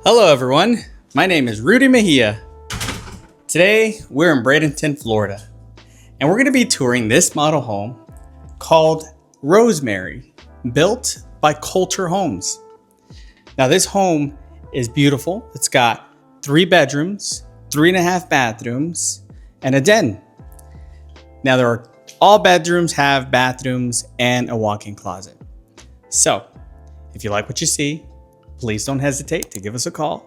Hello everyone, my name is Rudy Mejia. Today we're in Bradenton, Florida, and we're going to be touring this model home called Rosemary, built by Kolter Homes. Now this home is beautiful. It's got 3 bedrooms, 3.5 bathrooms, and a den. Now all bedrooms have bathrooms and a walk-in closet. So if you like what you see, please don't hesitate to give us a call,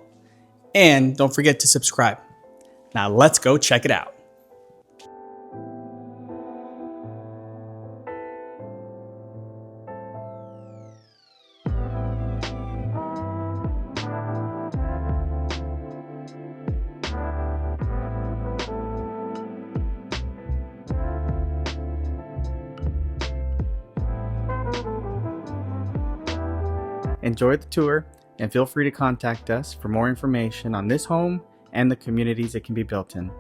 and don't forget to subscribe. Now let's go check it out. Enjoy the tour, and feel free to contact us for more information on this home and the communities it can be built in.